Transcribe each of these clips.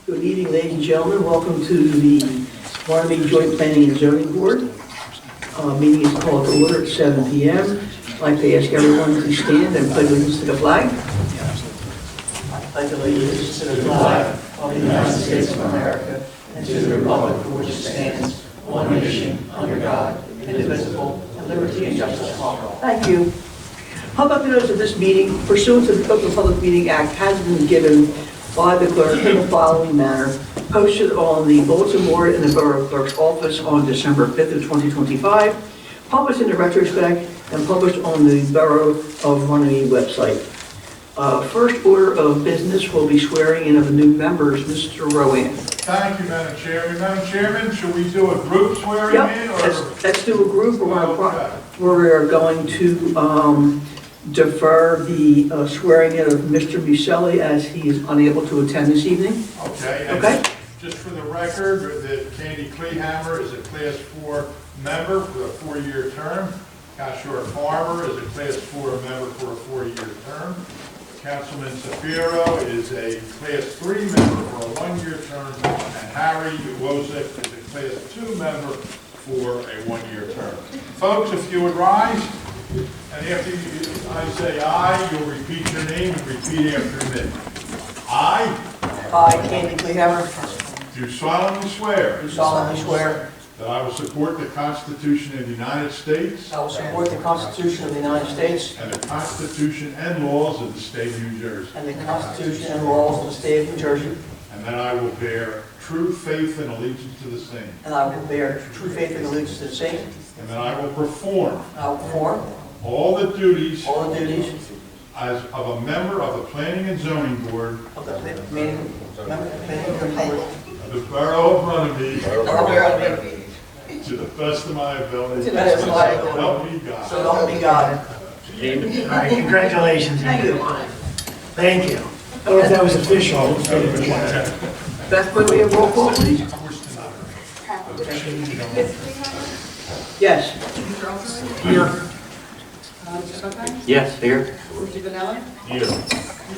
Good evening, ladies and gentlemen. Welcome to the Runnemede Joint Planning and Zoning Board. Meeting is called to order at 7 p.m. I'd like to ask everyone to stand and pledge allegiance to the flag. I pledge allegiance to the flag of the United States of America and to the republic for which it stands, one nation, under God, indivisible, and liberty and justice for all. Thank you. Public notice of this meeting pursuant to the Open Public Meeting Act has been given by the clerk in the following manner: posted on the bulletin board in the Borough Clerk's office on December 5th of 2025, published in the retrospect, and published on the Borough of Runnemede website. First order of business will be swearing in of the new members. Mr. Rowan. Thank you, Madam Chairman. Madam Chairman, should we do a group swearing in? Or? Let's do a group. We are going to defer the swearing in of Mr. Muselli as he is unable to attend this evening. Okay. Okay. Just for the record, that Candy Kleehammer is a Class 4 member for a 4-year term. Joshua Farmer is a Class 4 member for a 4-year term. Councilman Zafiro is a Class 3 member for a 1-year term. And Harry Wozek is a Class 2 member for a 1-year term. Folks, if you would rise, and after I say aye, you'll repeat your name and repeat after me. I, Candy Kleehammer, do solemnly swear do solemnly swear that I will support the Constitution of the United States I will support the Constitution of the United States and the Constitution and laws of the state of New Jersey, and the Constitution and laws of the state of New Jersey, and that I will bear true faith and allegiance to the same, and I will bear true faith and allegiance to the same, and that I will perform and I will perform all the duties all the duties as of a member of the Planning and Zoning Board of the planning board of the Borough of Runnemede to the best of my ability. To the best of my ability. Help me God. So help me God. All right, congratulations. Thank you. Thank you. I don't know if that was official. Beth, could we have roll call, please? Yes. Mr. Alderman? Here. Mr. Buckeye? Yes, here. Mr. Vanella? Here. Ms.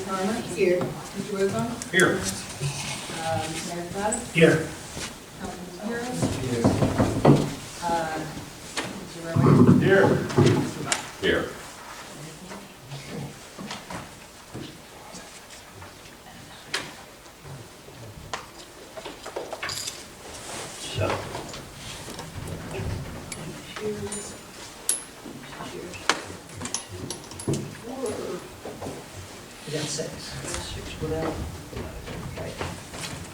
Farmer? Here. Mr. Wozon? Here. Mayor Glass? Here. Councilman Zafiro? Mr. Rowan? Here. Here. So. We got 6.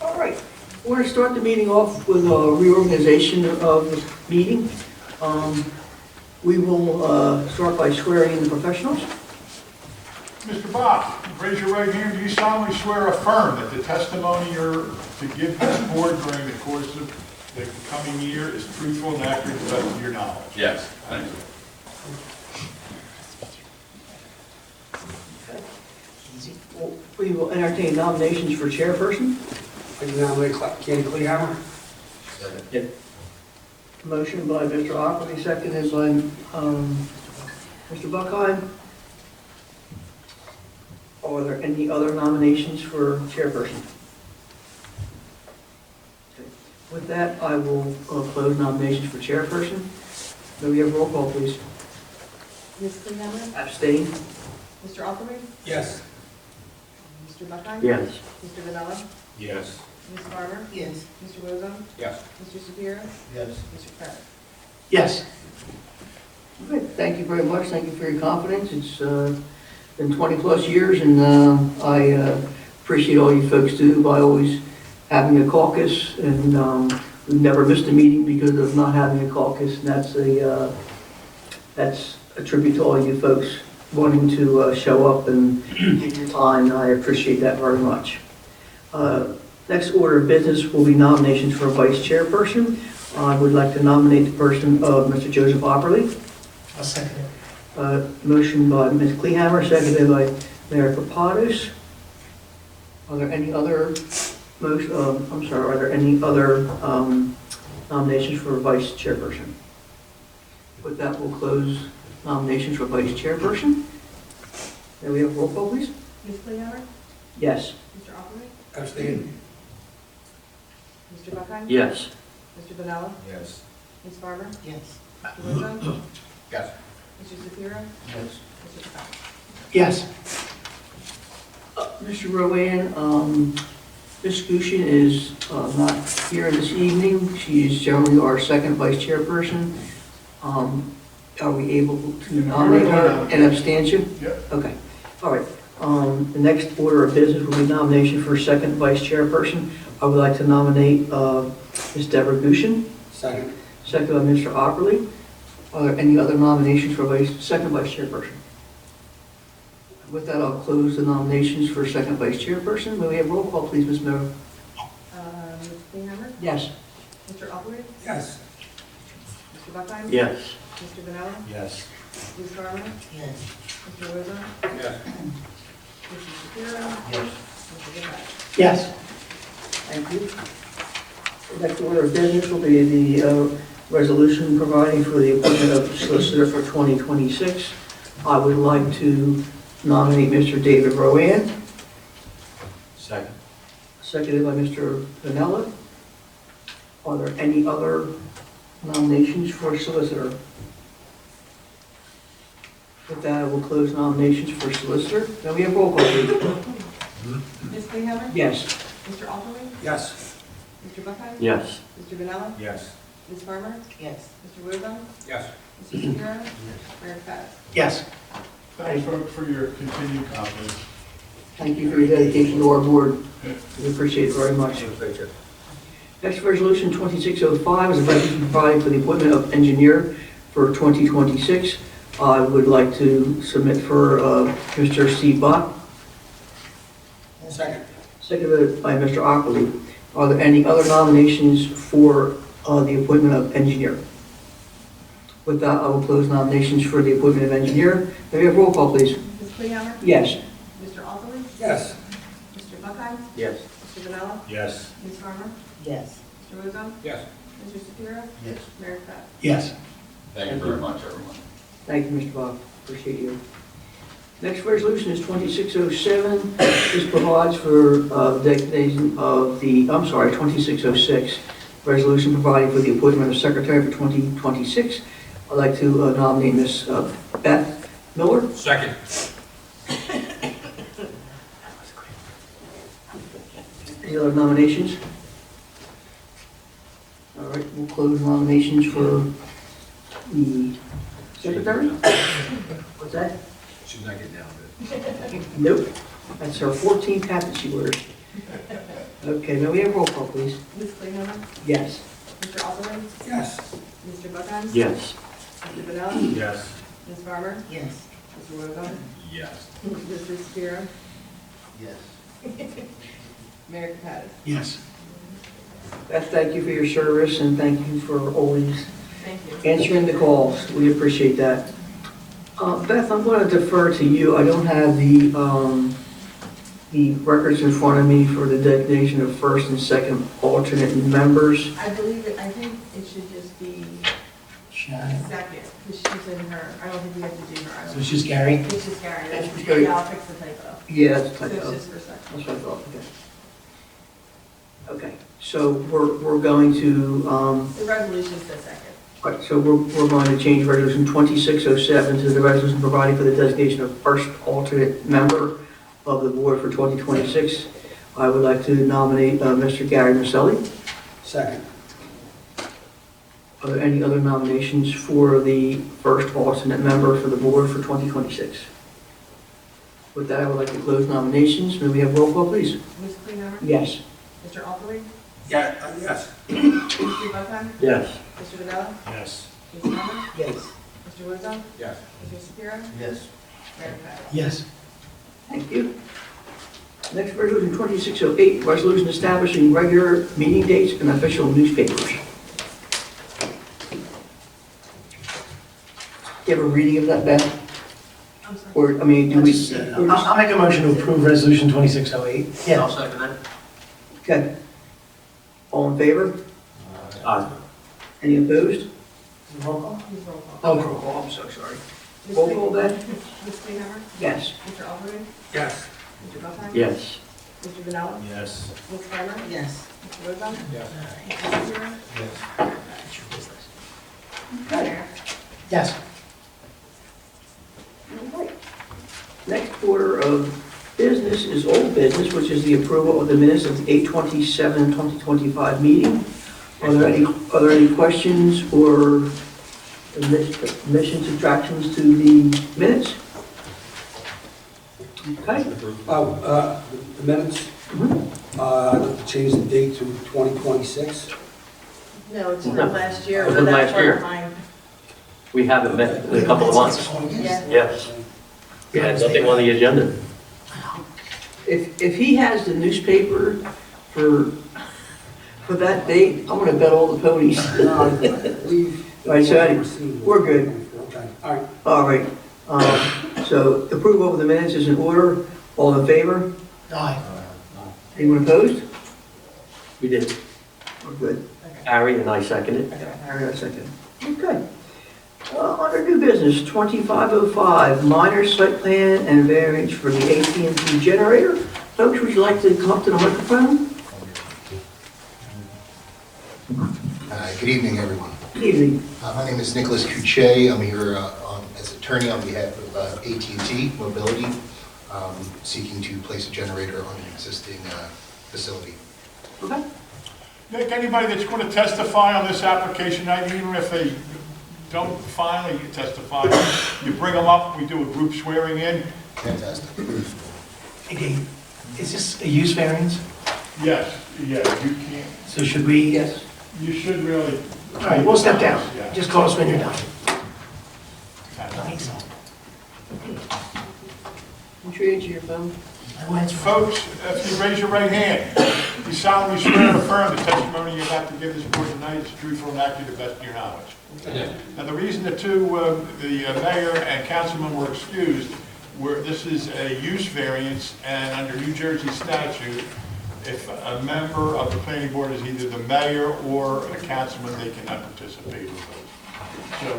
All right. We're going to start the meeting off with a reorganization of the meeting. We will start by swearing in the professionals. Mr. Bach, raise your right hand. Do you solemnly swear or affirm that the testimony you're to give this board during the course of the coming year is truthful and accurate to the best of your knowledge? Yes, thank you. We will entertain nominations for chairperson. I nominate Candy Kleehammer. Motion by Mr. Ockley, seconded by Mr. Buckheim. Are there any other nominations for chairperson? Okay. With that, I will close nominations for chairperson. May we have roll call, please? Ms. Kleehammer? Abstain? Mr. Alderman? Yes. Mr. Buckeye? Yes. Mr. Vanella? Yes. Ms. Farmer? Yes. Mr. Wozon? Yes. Mr. Zafiro? Yes. Mr. Kraft? Yes. Okay, thank you very much. Thank you for your confidence. It's been 20-plus years, and I appreciate all you folks do by always having a caucus, and we've never missed a meeting because of not having a caucus, and that's a tribute to all you folks wanting to show up and give your time. I appreciate that very much. Next order of business will be nominations for a vice chairperson. I would like to nominate the person of Mr. Joseph Opperly. I'll second it. Motion by Ms. Kleehammer, seconded by Mayor Kapados. Are there any other nominations for vice chairperson? With that, we'll close nominations for vice chairperson. May we have roll call, please? Ms. Kleehammer? Yes. Mr. Alderman? Abstain. Mr. Buckheim? Yes. Mr. Vanella? Yes. Ms. Farmer? Yes. Mr. Rizzo? Yes. Mr. Shapiro? Yes. Mr. Patton? Yes. Mr. Rowan, Ms. Gushin is not here this evening. She is generally our second vice chairperson. Are we able to nominate her in abstention? Yep. Okay, all right. The next order of business will be nomination for second vice chairperson. I would like to nominate Ms. Deborah Gushin, Second. second by Mr. Ockerly. Are there any other nominations for second vice chairperson? With that, I'll close the nominations for second vice chairperson. May we have roll call, please, Ms. Miller? Ms. Klinghammer? Yes. Mr. Ockley? Yes. Mr. Buckheim? Yes. Mr. Vanella? Yes. Ms. Farmer? Yes. Mr. Rizzo? Yes. Mr. Shapiro? Yes. Mr. Patton? Yes. Thank you. The next order of business will be the resolution providing for the appointment of solicitor for 2026. I would like to nominate Mr. David Rowan, Second. seconded by Mr. Vanella. Are there any other nominations for solicitor? With that, I will close nominations for solicitor. Now we have roll call, please. Ms. Klinghammer? Yes. Mr. Ockley? Yes. Mr. Buckheim? Yes. Mr. Vanella? Yes. Ms. Farmer? Yes. Mr. Rizzo? Yes. Mr. Shapiro? Mayor Patton? Yes. Thanks, folks, for your continued confidence. Thank you for your dedication to our board. We appreciate it very much. Next resolution, 2605, is a resolution providing for the appointment of engineer for 2026. I would like to submit for Mr. Steve Bott, Second. seconded by Mr. Ockley. Are there any other nominations for the appointment of engineer? With that, I will close nominations for the appointment of engineer. May we have roll call, please? Ms. Klinghammer? Yes. Mr. Ockley? Yes. Mr. Buckheim? Yes. Mr. Vanella? Yes. Ms. Farmer? Yes. Mr. Rizzo? Yes. Mr. Shapiro? Yes. Mayor Patton? Yes. Thank you very much, everyone. Thank you, Mr. Bob. Appreciate you. Next resolution is 2607. This provides for designation of 2606. Resolution providing for the appointment of secretary for 2026. I'd like to nominate Ms. Beth Miller. Second. Any other nominations? All right, we'll close nominations for the secretary. What's that? She's not getting out of it. Nope. That's her 14th hat that she wears. Okay, now we have roll call, please. Ms. Klinghammer? Yes. Mr. Ockley? Yes. Mr. Buckheim? Yes. Mr. Vanella? Yes. Ms. Farmer? Yes. Mr. Rizzo? Yes. Mr. Shapiro? Yes. Mayor Patton? Yes. Beth, thank you for your service and thank you for always Thank you. answering the calls. We appreciate that. Beth, I'm going to defer to you. I don't have the records in front of me for the designation of first and second alternate members. I think it should just be Sharon. second, because she's in her, I don't think we have to do her. I So don't- it's just Gary? It's just Gary. It's just Gary. Yeah, I'll fix the typo. Yeah, that's So typo. it's That's just for second. what I thought, okay. Okay, so we're going to, The resolution says second. all right, so we're going to change resolution 2607 to the resolution providing for the designation of first alternate member of the board for 2026. I would like to nominate Mr. Gary Maselli. Second. Are there any other nominations for the first alternate member for the board for 2026? With that, I would like to close nominations. May we have roll call, please? Ms. Klinghammer? Yes. Mr. Ockley? Yeah, yes. Mr. Buckheim? Yes. Mr. Vanella? Yes. Ms. Farmer? Yes. Mr. Rizzo? Yes. Mr. Shapiro? Yes. Mayor Patton? Yes. Thank you. Next resolution 2608, resolution establishing regular meeting dates and official newspapers. Do you have a reading of that, Beth? I'm sorry. Or, I mean, do we? I'll make a motion to approve resolution 2608. Yeah. second that. Okay. All in favor? Aye. Any opposed? Roll call? Please roll call. Oh, roll call, I'm so sorry. Ms. Roll call, Beth? Ms. Klinghammer? Yes. Mr. Ockley? Yes. Mr. Buckheim? Yes. Mr. Vanella? Yes. Ms. Farmer? Yes. Mr. Rosen? Yes. Mr. Shapiro? Mayor? Yes. Next order of business is old business, which is the approval of the minutes of the 8/27/2025 meeting. Are there any questions or omissions, subtractions to the minutes? Okay. The minutes, I'd like to change the date to 2026. No, it's from No. last year. It was but that's last year. part-time. We haven't met in a couple of months. Yeah. Yes. We had nothing on the agenda. If he has the newspaper for that date, I'm gonna bet all the ponies. We've. All right, so we're good. Okay, all right. All right, so approval of the minutes is in order. All in favor? Aye. Anyone opposed? We did. We're good. Harry and I seconded. Harry, a second. Okay. Under new business, 2505, minor site plan and variance for the AT&T generator. Folks, would you like to come up to the microphone? Good evening, everyone. Good evening. My name is Nicholas Couchet. I'm here as attorney on behalf of AT&T Mobility, seeking to place a generator on an existing facility. Okay. Nick, anybody that's going to testify on this application, even if they don't finally testify, you bring them up, we do a group swearing in? Fantastic. Okay, is this a use variance? Yes, you can't, So should we? Yes. you should really. All right, we'll step down. Yeah. Just call us when you're done. I Okay. think so. What's your age, your phone? I went through. Folks, if you raise your right hand, you solemnly swear and affirm the testimony you're about to give this board tonight is truthful and accurate to the best of your knowledge. And the reason the mayor and councilman were excused, this is a use variance, and under New Jersey statute, if a member of the planning board is either the mayor or a councilman, they cannot participate in those. So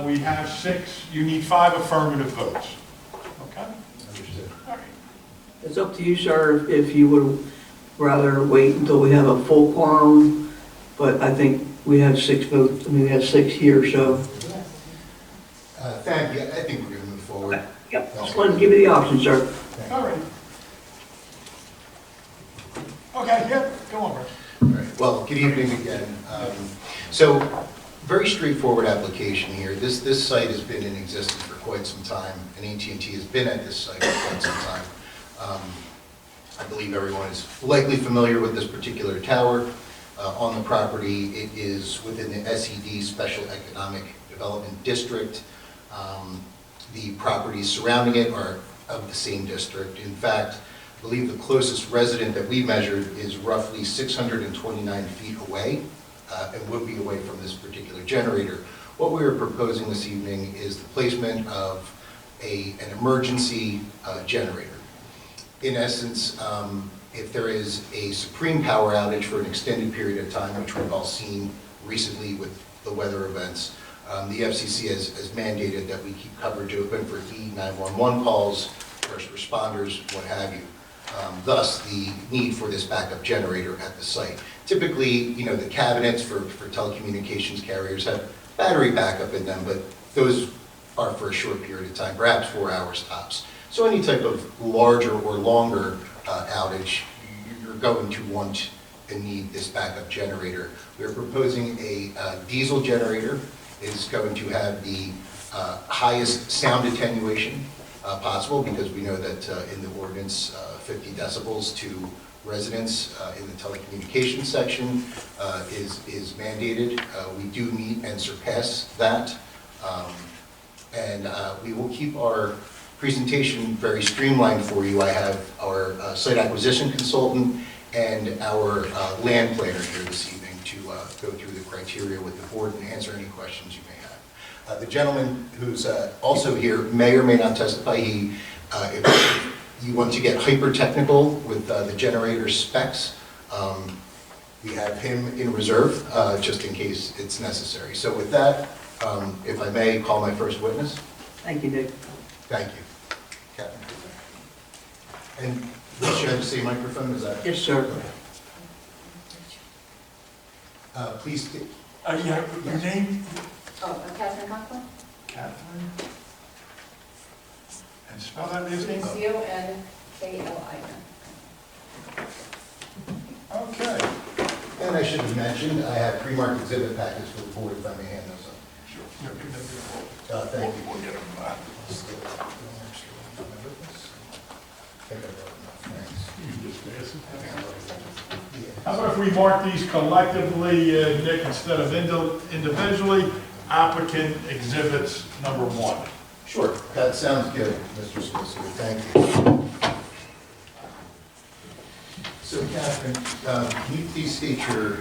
we have 6, you need 5 affirmative votes. Okay? Understood. All right. It's up to you, sir, if you would rather wait until we have a full quorum, but I think we have 6 votes, I mean, we have 6 here, so. Thank you. I think we're going to move forward. Yep, just wanted to give you the option, sir. All right. Okay, yeah, go on, Bruce. All right. Well, good evening again. So, very straightforward application here. This site has been in existence for quite some time, and AT&T has been at this site for quite some time. I believe everyone is likely familiar with this particular tower on the property. It is within the SED, Special Economic Development District. The properties surrounding it are of the same district. In fact, I believe the closest resident that we measured is roughly 629 feet away and would be away from this particular generator. What we are proposing this evening is the placement of an emergency generator. In essence, if there is a supreme power outage for an extended period of time, which we've all seen recently with the weather events, the FCC has mandated that we keep coverage open for E911 calls, first responders, what have you. Thus, the need for this backup generator at the site. Typically, the cabinets for telecommunications carriers have battery backup in them, but those are for a short period of time, perhaps 4 hours tops. So any type of larger or longer outage, you're going to want and need this backup generator. We're proposing a diesel generator. It's going to have the highest sound attenuation possible, because we know that in the ordinance, 50 decibels to residents in the telecommunications section is mandated. We do meet and surpass that. And we will keep our presentation very streamlined for you. I have our site acquisition consultant and our land planner here this evening to go through the criteria with the board and answer any questions you may have. The gentleman who's also here may or may not testify. If you want to get hyper-technical with the generator specs, we have him in reserve just in case it's necessary. So with that, if I may call my first witness. Thank you, Nick. Thank you. Captain. And should I say microphone, is that? Yes, sir. Please, Yeah, your name? Oh, Catherine Conklin? Catherine? And spell that last name? C-O-N-K-L-I-N. Okay. and I should have mentioned, I have pre-marked exhibit packets for the board, if I may hand those up. Sure. Yeah, good idea. Thank you. We'll get them. Think I wrote enough, thanks. You can just pass it. Yeah. How about if we mark these collectively, Nick, instead of individually, applicant exhibits number 1? Sure, that sounds good, Mr. Solicitor, thank you. So Catherine, can you please state your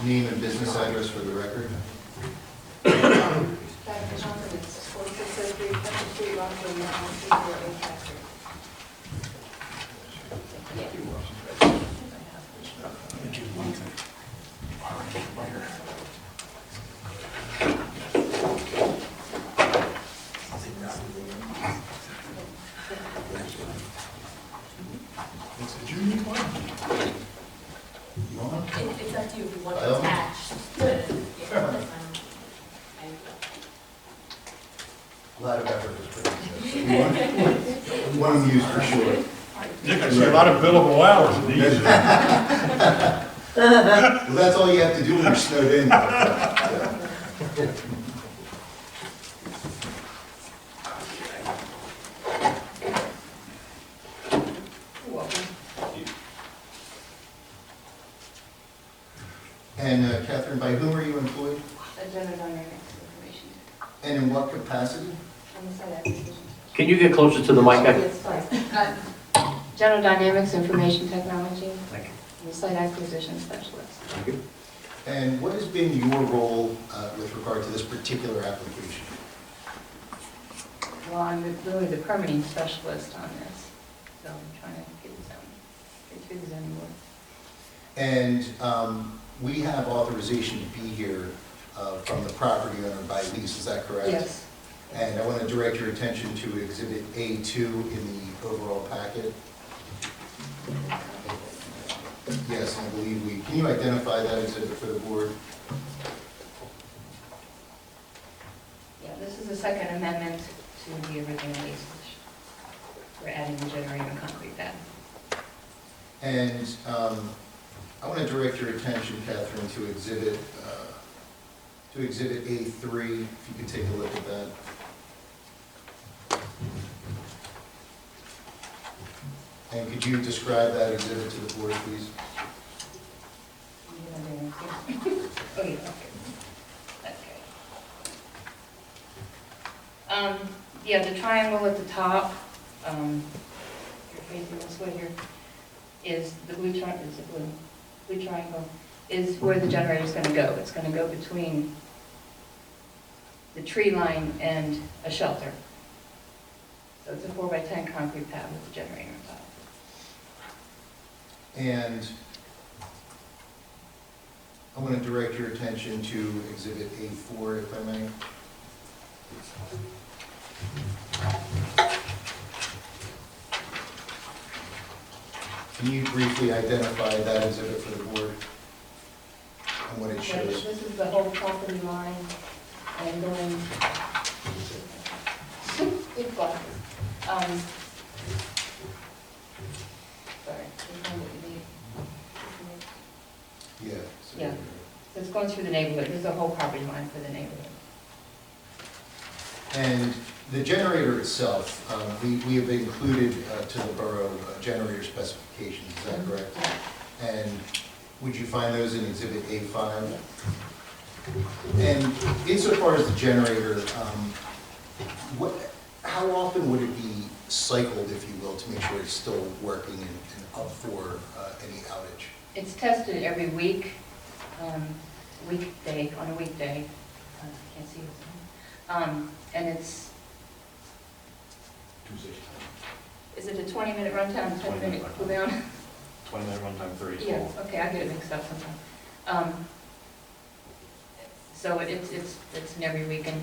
name and business address for the record? Catherine Conklin, it's 4603 Pepper Street, Rockville, Maryland, 20853. Did you need one? You want one? It's up to you if you want I it don't- attached. Yeah, that's fine. A lot of effort was put into this. We want them used for sure. Nick, I see a lot of billable hours in these. Well, that's all you have to do when you're snowed in. You're welcome. And Catherine, by whom are you employed? Agenda dynamics information. And in what capacity? On the site acquisition. Can you get closer to the mic? Yes, sorry. General Dynamics Information Technology, Thank you. and site acquisition specialist. Thank you. And what has been your role with regard to this particular application? Well, I'm really the permitting specialist on this, so I'm trying to get through the zoning board. And we have authorization to be here from the property owner by lease, is that correct? Yes. And I want to direct your attention to Exhibit A2 in the overall packet. Yes, I believe can you identify that exhibit for the board? Yeah, this is the second amendment to the original lease. We're adding the generator and concrete pad. And I want to direct your attention, Catherine, to Exhibit A3, if you could take a look at that. And could you describe that exhibit to the board, please? Oh, yeah, okay. Yeah, the triangle at the top, you're facing this way here, is the blue triangle, is it blue? Blue triangle is where the generator's gonna go. It's gonna go between the tree line and a shelter. So it's a 4x10 concrete pad with the generator on top. And I want to direct your attention to Exhibit A4, if I may. Can you briefly identify that exhibit for the board and what it Yeah, shows? this is the whole property line and going, big glasses. Sorry, you find what you need. Yeah. Yeah. So it's going through the neighborhood, this is the whole property line for the neighborhood. And the generator itself, we have included to the borough generator specifications, is that correct? And would you find those in Exhibit A5? And insofar as the generator, how often would it be cycled, if you will, to make sure it's still working and up for any outage? It's tested every week, on a weekday, can't see it. And it's, Tuesday. is it a 20-minute runtime, 10-minute cool down? 20-minute runtime, 30 Yeah, total. okay, I get it mixed up sometimes. So it's in every week, and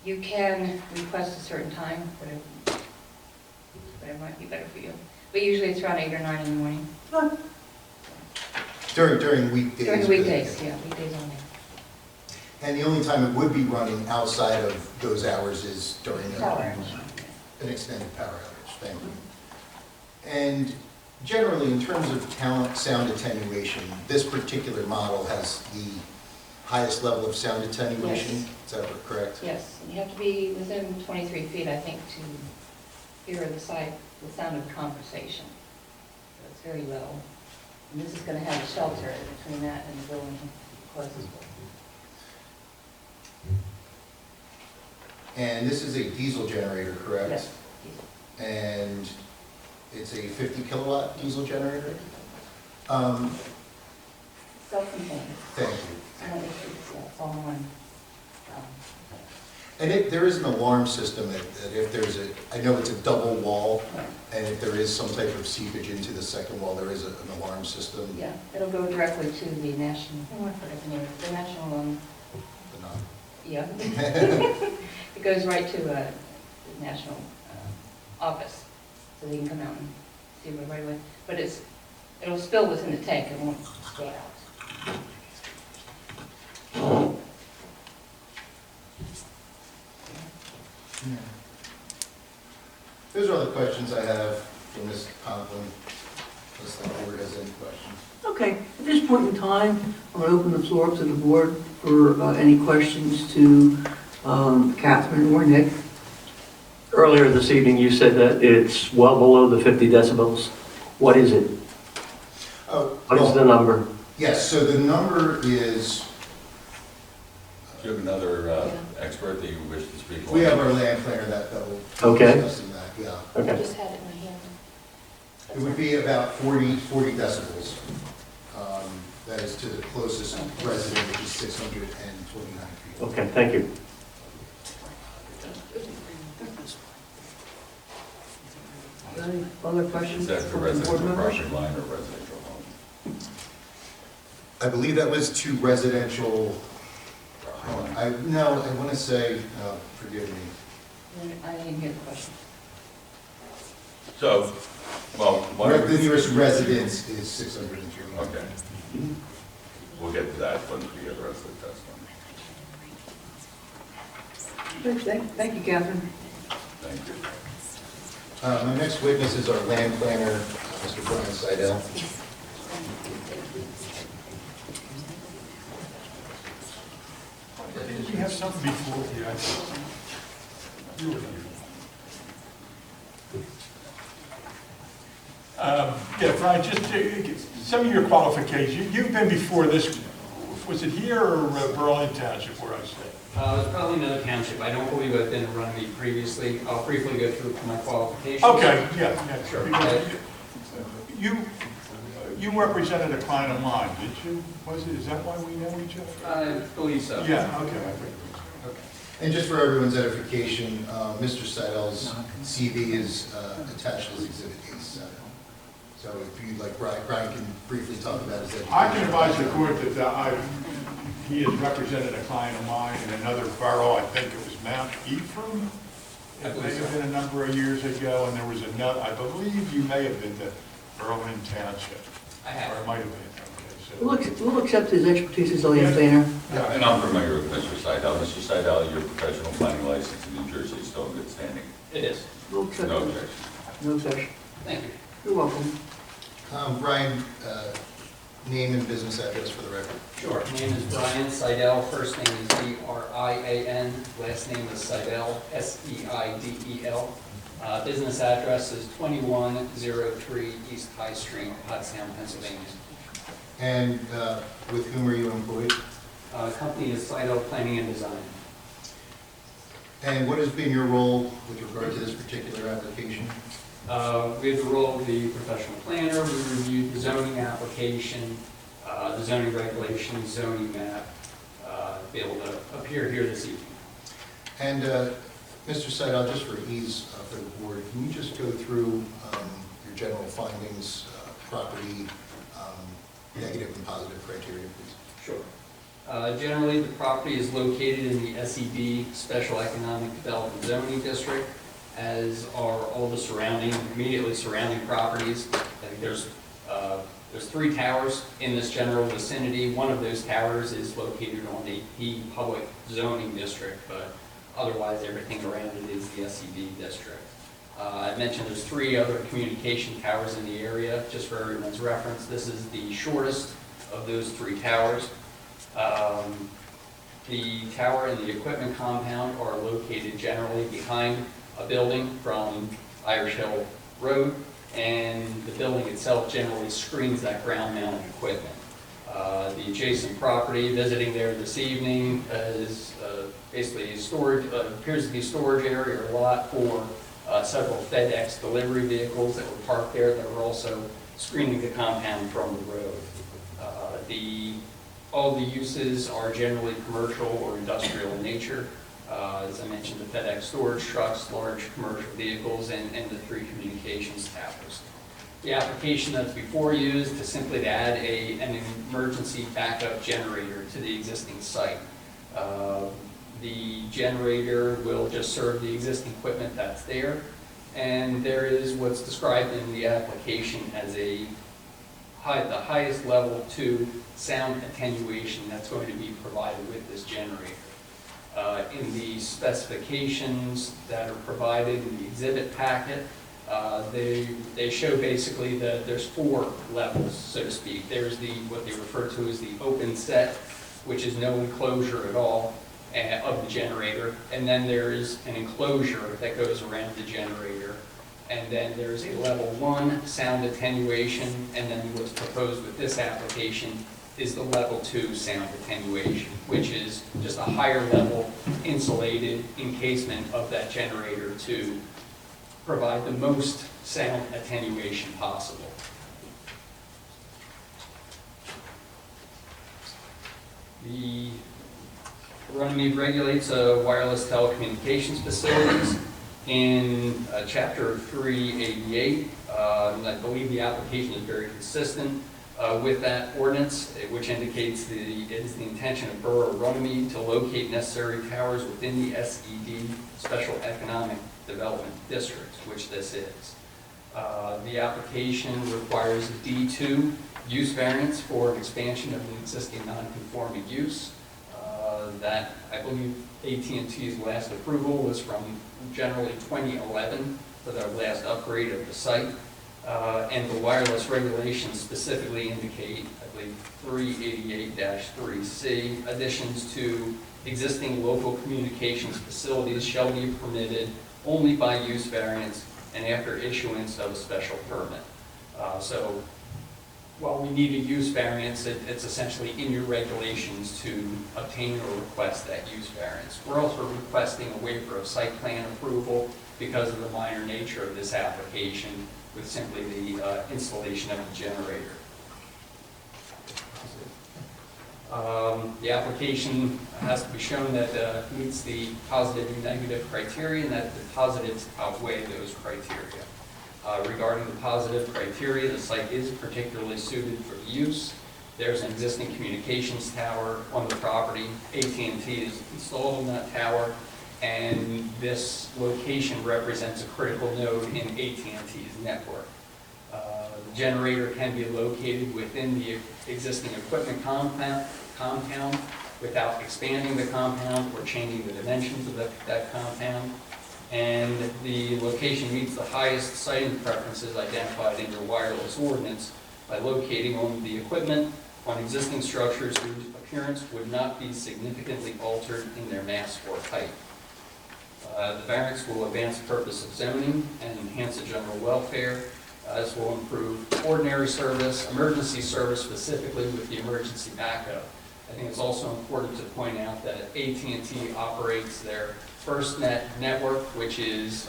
you can request a certain time, whatever. whatever might be better for you. But usually it's around 8 or 9 in the morning. During weekdays? During the weekdays, yeah, weekdays only. And the only time it would be running outside of those hours is during Power an extended power outage? Thank you. And generally, in terms of sound attenuation, this particular model has the highest level of sound attenuation? Yes. Is that correct? Yes, and you have to be within 23 feet, I think, to hear the sound of conversation. So it's very low. And this is going to have a shelter between that and the building closest. And this is a diesel generator, correct? Yes. And it's a 50 kilowatt diesel generator? Self-contained. Thank you. It's all one. And there is an alarm system that if there's I know it's a double wall, and if there is some type of seepage into the second wall, there is an alarm system? Yeah, it'll go directly to the national, I forget the name, the national, But not- yeah. It goes right to the national office, so they can come out and see it right away. But it'll spill within the tank, it won't go out. Those are all the questions I have for Ms. Conklin, unless the board has any questions. Okay, at this point in time, I'm going to open the floor up to the board for any questions to Catherine or Nick. Earlier this evening, you said that it's well below the 50 decibels. What is it? Oh, What is the number? yes, so the number is, Do you have another expert that you wish to speak on? we have our land planner that will be Okay. discussing that, yeah. I Okay. just had it in my hand. It would be about 40 decibels. That is to the closest resident, which is 629 feet. Okay, thank you. Any other questions Is that for from the board residential members? property line or residential home? I believe that was to residential, I want to say, forgive me. I didn't hear the question. So, well, why don't The we, nearest residence is 629. okay. We'll get to that once we get the rest of the testimony. Thank you, Catherine. Thank you. My next witness is our land planner, Mr. Brian Seidel. Did we have something before? Yeah. You were here. Yeah, Brian, just some of your qualifications. You've been before this, was it here or Berlin Township where I stay? It's probably another township. I don't believe I've been in Runnemede previously. I'll briefly go through my qualifications. Okay, yeah, Sure. because you represented a client of mine, did you? Is that why we know each other? I believe so. Yeah, okay. And just for everyone's edification, Mr. Seidel's CV is attached as Exhibit A7. So if you'd like, Brian can briefly talk about his education. I can advise the court that he has represented a client of mine in another borough, I think it was Mount Ephraim. It may have been a number of years ago, and there was another, I believe you may have been to Berlin Township. I have. Or it might have been, okay, so. We'll accept his expertise as a land planner. Yeah. And I'm familiar with Mr. Seidel. Mr. Seidel, your professional planning license in New Jersey is still in good standing? It is. We'll accept No it. objection. No objection. Thank you. You're welcome. Brian, name and business address for the record. Sure. Name is Brian Seidel. First name is Brian. Last name is Seidel, Seidel. Business address is 2103 East High Street, Pottstown, Pennsylvania. And with whom are you employed? Company is Seidel Planning and Design. And what has been your role with regard to this particular application? We have the role of the professional planner. We reviewed the zoning application, the zoning regulations, zoning map, be able to appear here this evening. And Mr. Seidel, just for ease for the board, can you just go through your general findings, property, negative and positive criteria, please? Sure. Generally, the property is located in the SED, Special Economic Development Zoning District, as are all the surrounding, immediately surrounding properties. I think there's 3 towers in this general vicinity. One of those towers is located on the P public zoning district, but otherwise everything around it is the SED district. I mentioned there's 3 other communication towers in the area, just for everyone's reference. This is the shortest of those 3 towers. The tower and the equipment compound are located generally behind a building from Irish Hill Road, and the building itself generally screens that ground-mounted equipment. The adjacent property, visiting there this evening, is basically storage, appears to be a storage area or lot for several FedEx delivery vehicles that were parked there that were also screening the compound from the road. All the uses are generally commercial or industrial in nature. As I mentioned, the FedEx storage trucks, large commercial vehicles, and the 3 communications towers. The application that's before you is to simply add an emergency backup generator to the existing site. The generator will just serve the existing equipment that's there, and there is what's described in the application as the highest level 2 sound attenuation that's going to be provided with this generator. In the specifications that are provided in the exhibit packet, they show basically that there's 4 levels, so to speak. There's what they refer to as the open set, which is no enclosure at all of the generator, and then there is an enclosure that goes around the generator, and then there's a level 1 sound attenuation, and then what's proposed with this application is the level 2 sound attenuation, which is just a higher level insulated encasement of that generator to provide the most sound attenuation possible. The Runnemede regulates wireless telecommunications facilities. In Chapter 388, I believe the application is very consistent with that ordinance, which indicates it is the intention of Borough of Runnemede to locate necessary towers within the SED, Special Economic Development District, which this is. The application requires a D2 use variance for an expansion of an existing non-conforming use. That, I believe, AT&T's last approval was from generally 2011 for their last upgrade of the site. And the wireless regulations specifically indicate, I believe, 388-3C, additions to existing local communications facilities shall be permitted only by use variance and after issuance of a special permit. So while we need a use variance, it's essentially in your regulations to obtain or request that use variance. We're also requesting a waiver of site plan approval because of the minor nature of this application with simply the installation of the generator. The application has to be shown that it meets the positive and negative criteria and that the positives outweigh those criteria. Regarding the positive criteria, the site is particularly suited for use. There's an existing communications tower on the property. AT&T is installed on that tower, and this location represents a critical node in AT&T's network. The generator can be located within the existing equipment compound without expanding the compound or changing the dimensions of that compound. And the location meets the highest siting preferences identified in your wireless ordinance by locating on the equipment on existing structures whose appearance would not be significantly altered in their mass or height. The variance will advance the purpose of zoning and enhance the general welfare. This will improve ordinary service, emergency service, specifically with the emergency backup. I think it's also important to point out that AT&T operates their FirstNet network, which is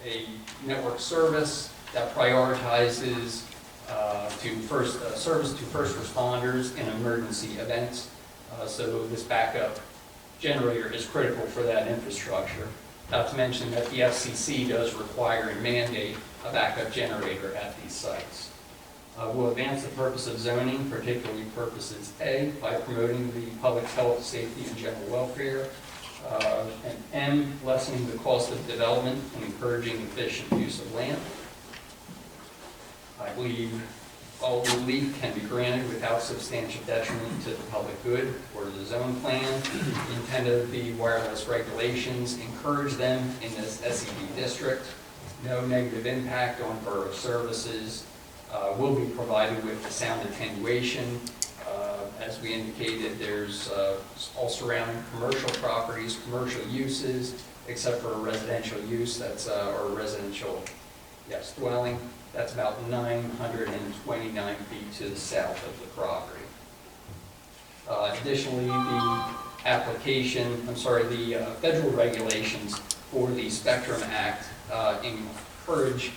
a network service that prioritizes service to first responders in emergency events. So this backup generator is critical for that infrastructure. Not to mention that the FCC does require and mandate a backup generator at these sites. We'll advance the purpose of zoning, particularly purposes A, by promoting the public health, safety, and general welfare. And M, lessening the cost of development and encouraging efficient use of land. I believe all relief can be granted without substantial detriment to the public good or the zone plan. The intent of the wireless regulations, encourage them in this SED district. No negative impact on borough services. Will be provided with the sound attenuation. As we indicated, there's all surrounding commercial properties, commercial uses, except for a residential use, that's, or a residential, yes, dwelling. That's about 929 feet to the south of the property. Additionally, the federal regulations for the Spectrum Act encourage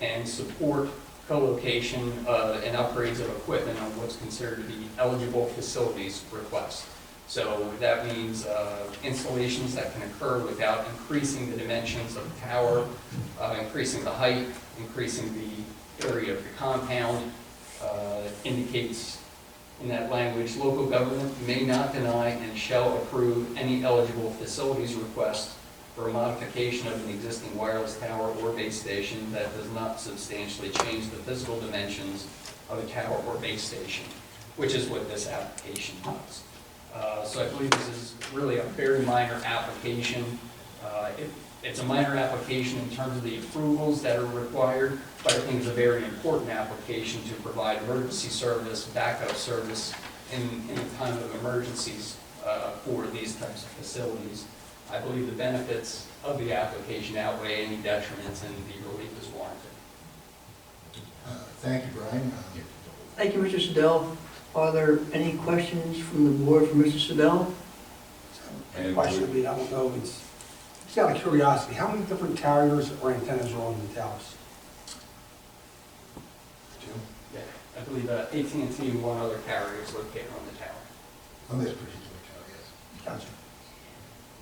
and support co-location and upgrades of equipment on what's considered to be eligible facilities requests. So that means installations that can occur without increasing the dimensions of the tower, increasing the height, increasing the area of the compound. Indicates in that language, local government may not deny and shall approve any eligible facilities request for a modification of an existing wireless tower or base station that does not substantially change the physical dimensions of a tower or base station, which is what this application does. So I believe this is really a very minor application. It's a minor application in terms of the approvals that are required, but I think it's a very important application to provide emergency service, backup service in a time of emergencies for these types of facilities. I believe the benefits of the application outweigh any detriments, and the relief is warranted. Thank you, Brian. Thank you, Mr. Sedell. Are there any questions from the board for Mr. Sedell? The question would be, I don't know, it's out of curiosity, how many different carriers or antennas are on the towers? Jim? Yeah, I believe AT&T and one other carrier is located on the tower. On this particular tower, yes. Gotcha.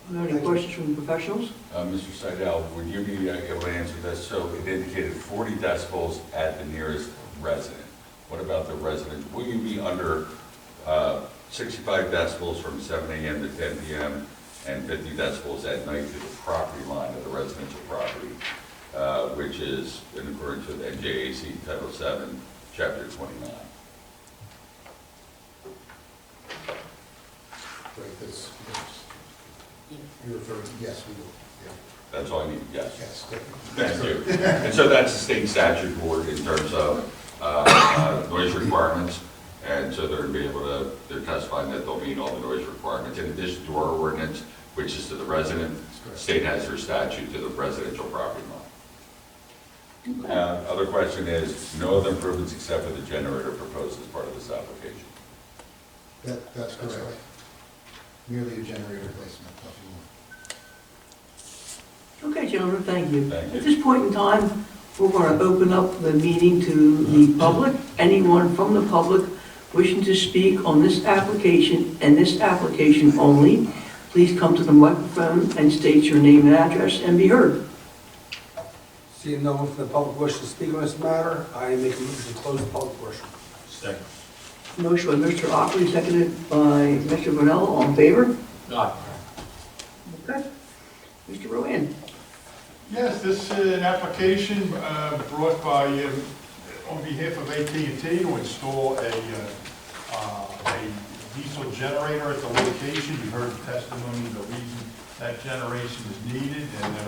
Are there any questions from the professionals? Mr. Seidel, would you be able to answer this? So it indicated 40 decibels at the nearest resident. What about the resident? Will you be under 65 decibels from 7 a.m. to 10 p.m. and 50 decibels at night to the property line of the residential property, which is in accordance with NJAC Title 7, Chapter 29? Right, this, you're referring to, yes, we will. Yeah. That's all I need, yes. Yes. Thank you. And so that's the state statute board in terms of noise requirements, and so they're going to be able to, they're testifying that they'll meet all the noise requirements. In addition to our ordinance, which is to the resident, state has their statute to the residential property line. Other question is, no other improvements except for the generator proposed as part of this application? That's correct. Merely a generator replacement, nothing more. Okay, gentlemen, thank you. Thank you. At this point in time, we're going to open up the meeting to the public. Anyone from the public wishing to speak on this application and this application only, please come to the microphone and state your name and address and be heard. Seeing no one from the public wishes to speak on this matter, I make a motion to close the public portion. Second. Motion by Mr. Ockley, seconded by Mr. Vanella. All in favor? Aye. Okay. Mr. Rowan. Yes, this is an application brought by, on behalf of AT&T to install a diesel generator at the location. You heard the testimony, the reason that generation is needed, and it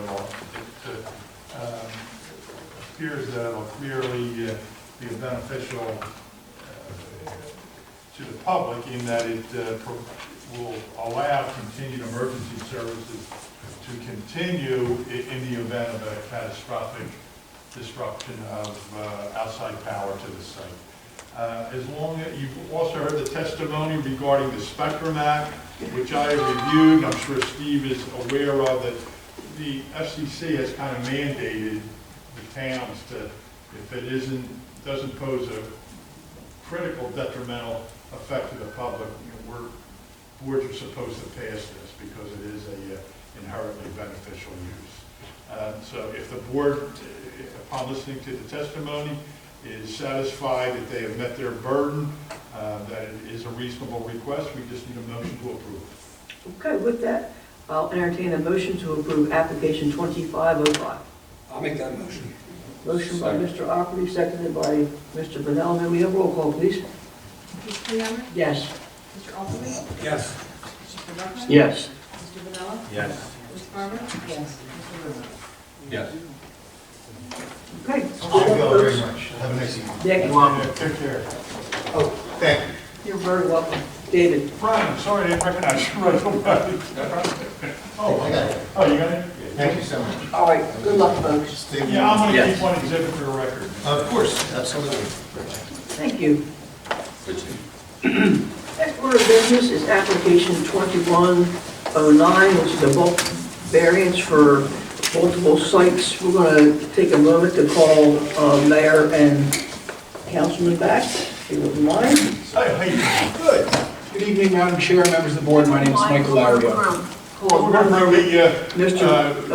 appears that it'll clearly be beneficial to the public in that it will allow continued emergency services to continue in the event of a catastrophic disruption of outside power to the site. As long as you've also heard the testimony regarding the Spectrum Act, which I have reviewed, and I'm sure Steve is aware of, that the FCC has kind of mandated the towns to, if it doesn't pose a critical detrimental effect to the public, boards are supposed to pass this because it is a inherently beneficial use. So if the board, upon listening to the testimony, is satisfied that they have met their burden, that it is a reasonable request, we just need a motion to approve. Okay, with that, I'll entertain a motion to approve application 2505. I'll make that motion. Motion by Mr. Ockley, seconded by Mr. Brunel. May we have roll call, please? Mr. Cleaver? Yes. Mr. Alderman? Yes. Mr. Beckman? Yes. Mr. Vanella? Yes. Ms. Farmer? Yes. Mr. Rizzo? Yes. Okay. Thank you all very much. Have a nice evening. Nick, Yeah, take care. Oh, thank you. you're very welcome. David? Brian, sorry, I didn't recognize you right away. I got it. Oh, you got it? Thank you so much. All right, good luck, folks. Stay Yeah, I'm gonna Yes. keep one exhibit for the record. Of course, absolutely. Thank you. Good to see Next order of business is application 2109, which is a bulk variance for multiple sites. We're going to take a moment to call mayor and councilman back, if you wouldn't mind. Hey, good. Good evening, Madam Chair, members of the board. My name is Michael Lario. Call We're gonna one move the, Mr.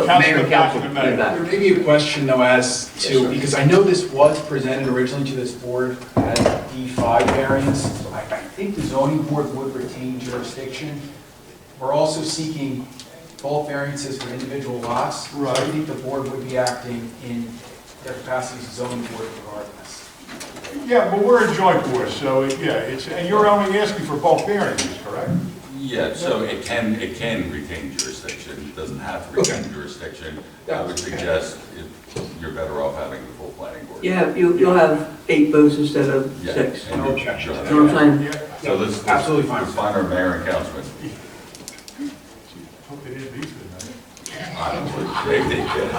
Councilman back to the mayor. There may be a question though as to, because I know this was presented originally to this board as a D5 variance. I think the zoning board would retain jurisdiction. We're also seeking bulk variances for individual lots. So Right. I think the board would be acting in their capacity as zoning board regarding this. Yeah, but we're a joint board, so, yeah, it's, and you're only asking for bulk variances, correct? Yeah, so it can retain jurisdiction, it doesn't have to retain jurisdiction. I would suggest you're better off having the full planning board. You'll have 8 votes instead of Yeah, 6. and No you- objection. You know what I'm saying? Yeah. So let's Absolutely fine. Let's find our mayor and councilman. Hope they didn't leave tonight. Honestly, maybe they did.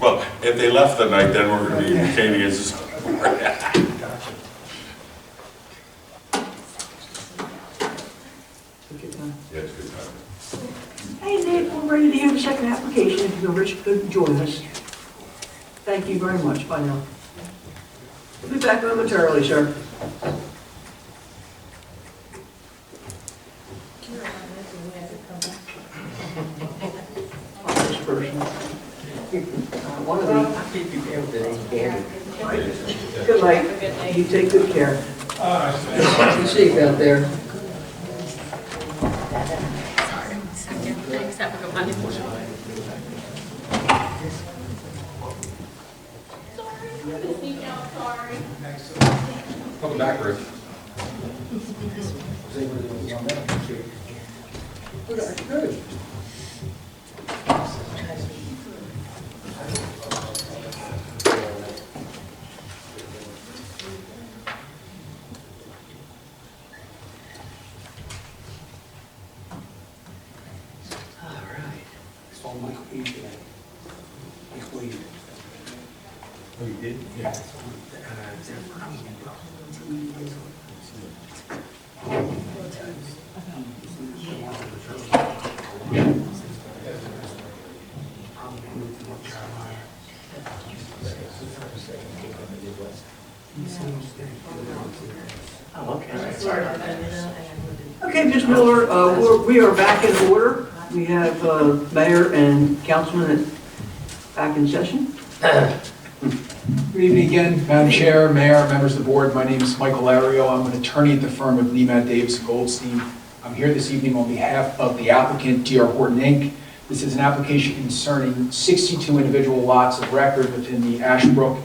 Well, if they left tonight, then we're going to be retaining as a zoning board. Take your time. Yeah, it's good time. Hey, Nick, we're ready to hear the second application. If you could join us. Thank you very much. Bye now. We'll be back momentarily, sir. This person. One of these. Good night. You take good care. Be safe out there. Thanks, have a good one. Welcome back, Ruth. Good. Saw Michael Lee today. Michael Lee. Oh, you did? Yeah. Okay, Ms. Miller, we are back in order. We have mayor and councilman back in session. Good evening again, Madam Chair, Mayor, members of the board. My name is Michael Lario. I'm an attorney at the firm of Runnemede, Davis & Goldstein. I'm here this evening on behalf of the applicant, D.R. Horton, Inc. This is an application concerning 62 individual lots of record within the Ashbrook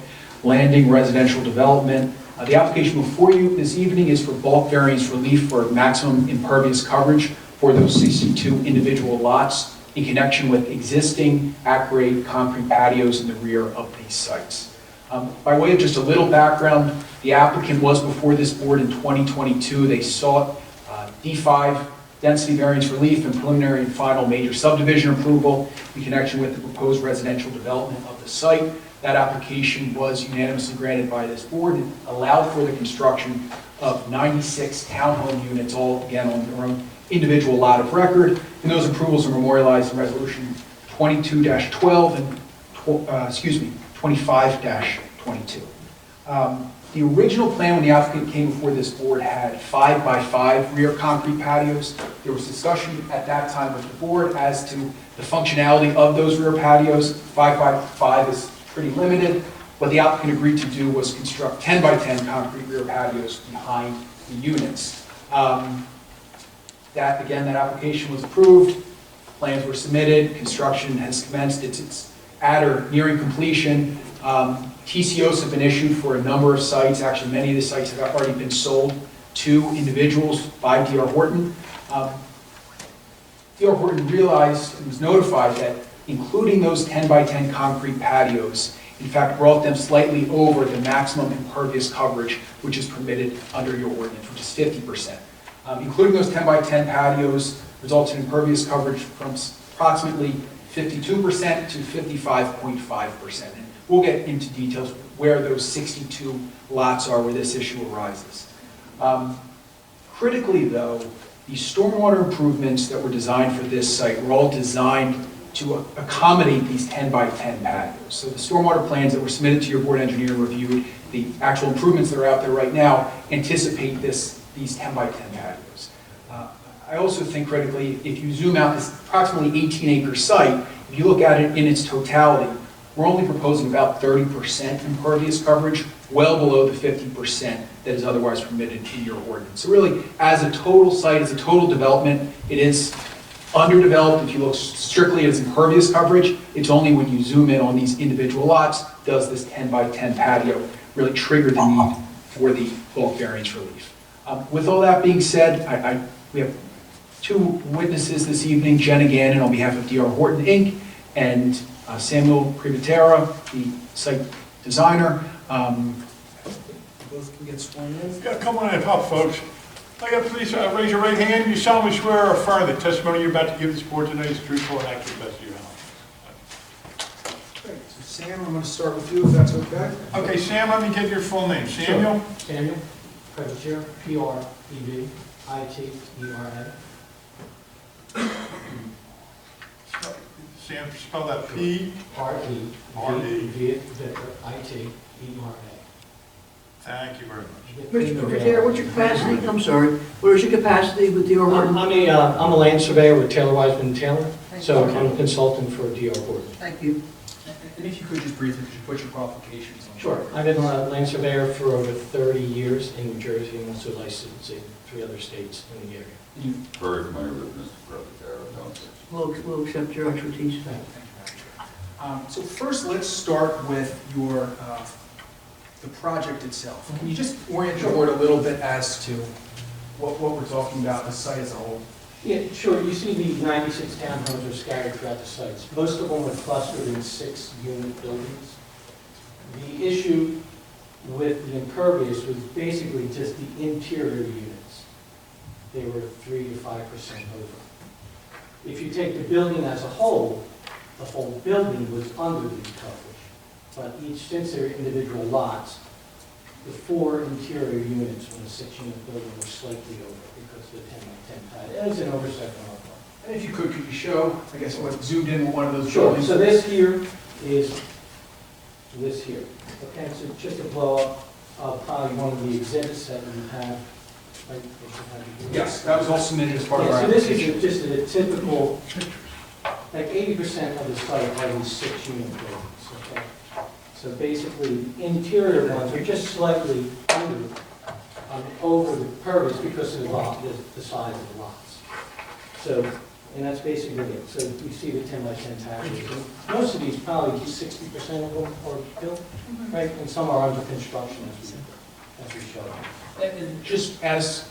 Landing residential development. The application before you this evening is for bulk variance relief for maximum impervious coverage for those 62 individual lots in connection with existing at-grade concrete patios in the rear of these sites. By way of just a little background, the applicant was before this board in 2022. They sought D5 density variance relief and preliminary and final major subdivision approval in connection with the proposed residential development of the site. That application was unanimously granted by this board and allowed for the construction of 96 townhome units, all again on their own individual lot of record. And those approvals are memorialized in resolution 22-12 and 25-22. The original plan when the applicant came before this board had 5x5 rear concrete patios. There was discussion at that time with the board as to the functionality of those rear patios. 5x5 is pretty limited. What the applicant agreed to do was construct 10x10 concrete rear patios behind the units. That application was approved. Plans were submitted, construction has commenced, it's at or nearing completion. TCOs have been issued for a number of sites, actually many of the sites have already been sold to individuals by D.R. Horton. D.R. Horton realized and was notified that including those 10 by 10 concrete patios, in fact, brought them slightly over the maximum impervious coverage which is permitted under your ordinance, which is 50%. Including those 10 by 10 patios results in impervious coverage from approximately 52% to 55.5%. And we'll get into details where those 62 lots are where this issue arises. Critically, though, the stormwater improvements that were designed for this site were all designed to accommodate these 10 by 10 patios. So the stormwater plans that were submitted to your board engineer reviewed, the actual improvements that are out there right now anticipate these 10 by 10 patios. I also think critically, if you zoom out this approximately 18-acre site, if you look at it in its totality, we're only proposing about 30% impervious coverage, well below the 50% that is otherwise permitted in your ordinance. So really, as a total site, as a total development, it is underdeveloped. If you look strictly at its impervious coverage, it's only when you zoom in on these individual lots does this 10 by 10 patio really trigger the need for the bulk variance relief. With all that being said, we have two witnesses this evening, Jenna Gannon on behalf of D.R. Horton, Inc., and Samuel Privatera, the site designer. Both can get sworn in. Yeah, come on up, folks. Please raise your right hand. You solemnly swear or affirm the testimony you're about to give this board tonight is truthful and accurate to the best of your knowledge. Great. So Sam, I'm going to start with you, if that's okay. Okay, Sam, let me get your full name. Samuel? Samuel, Privatera, Privatera. Sam, spell that P. R-E. R-E. Victor, I-T-E-R-A. Thank you very much. Mr. Secretary, what's your capacity? I'm sorry. What is your capacity with D.R. Horton? I'm a land surveyor with Taylor Wiseman Taylor, so I'm a consultant for D.R. Horton. Thank you. And if you could just briefly put your qualifications on. Sure. I've been a land surveyor for over 30 years in New Jersey and also licensed in 3 other states in the area. Very familiar with Mr. Privatera, don't you? We'll accept your expertise. Thank you. So first, let's start with your the project itself. Can you just orient your board a little bit as to what we're talking about, the site as a whole? Yeah, sure. You see the 96 townhomes are scattered throughout the sites. Most of them are clustered in 6-unit buildings. The issue with the impervious was basically just the interior units. They were 3 to 5% over. If you take the building as a whole, the whole building was under the coverage. But since they're individual lots, the 4 interior units on a 6-unit building were slightly over because the 10 by 10 pad. It was an oversight on our part. And if you could you show, I guess, what zoomed in on one of those Sure. buildings? So this here is this here. Okay, so just to blow up probably one of the exhibits that we have. Right, Yes, that was all submitted as part of our so this application. is just a typical, like 80% of the site are these 6-unit buildings. Okay? So basically, the interior ones are just slightly over the impervious because of the size of the lots. So, and that's basically it. So you see the 10 by 10 packages. Most of these, probably 60% of them are built, right? And some are under construction as we show. And just as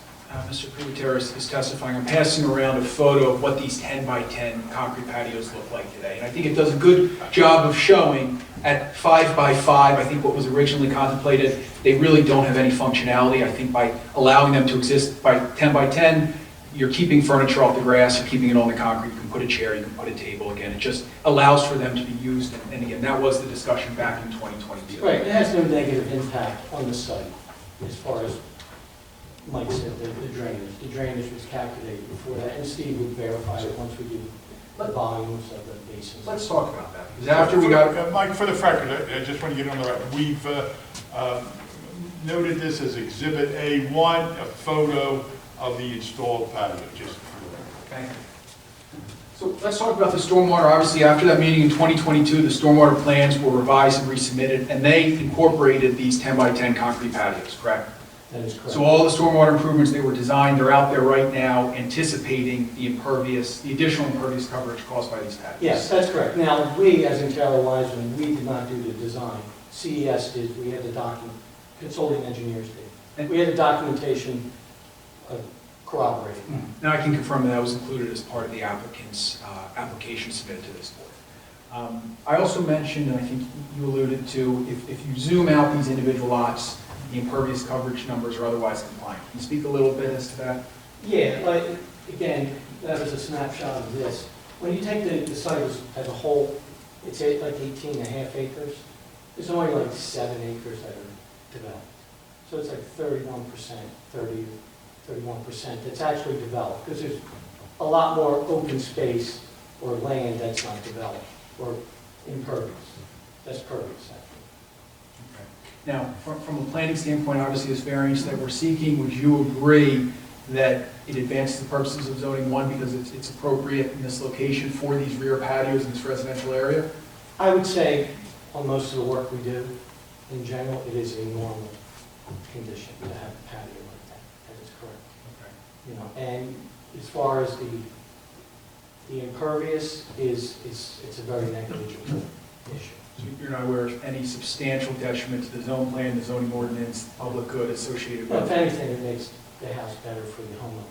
Mr. Privatera is testifying, I'm passing around a photo of what these 10 by 10 concrete patios look like today. And I think it does a good job of showing at 5 by 5, I think what was originally contemplated, they really don't have any functionality. I think by allowing them to exist by 10 by 10, you're keeping furniture off the grass, you're keeping it on the concrete, you can put a chair, you can put a table. Again, it just allows for them to be used. And again, that was the discussion back in 2022. Right, it has no negative impact on the site as far as Mike said, the drainage. The drainage was calculated before that, and Steve would verify it once we do the volumes of the basins. Let's talk about that. Because after we got... Mike, for the record, I just want to get on the record. We've noted this as Exhibit A1, a photo of the installed patio, just for the record. Thank you. So let's talk about the stormwater. Obviously, after that meeting in 2022, the stormwater plans were revised and resubmitted, and they incorporated these 10 by 10 concrete patios, correct? That is correct. So all the stormwater improvements that were designed are out there right now, anticipating the additional impervious coverage caused by these patios? Yes, that's correct. Now, we, as in Taylor Wiseman, we did not do the design. CES did, we had the document, consulting engineers did. We had the documentation corroborating. Now, I can confirm that was included as part of the applicant's application submitted to this board. I also mentioned, and I think you alluded to, if you zoom out these individual lots, the impervious coverage numbers are otherwise compliant. Can you speak a little bit as to that? Yeah, like, again, that was a snapshot of this. When you take the site as a whole, it's like 18 and a half acres. There's only like 7 acres that are developed. So it's like 31%, 31% that's actually developed, because there's a lot more open space or land that's not developed, or impervious. That's pervious, actually. Now, from a planning standpoint, obviously this variance that we're seeking, would you agree that it advances the purposes of zoning 1 because it's appropriate in this location for these rear patios in this residential area? I would say on most of the work we do, in general, it is a normal condition to have a patio like that. That is correct. Okay. You know, and as far as the impervious it's a very negligible issue. So you're not aware of any substantial detriment to the zone plan, the zoning ordinance, public good associated But with if it? anything, it makes the house better for the homeowner.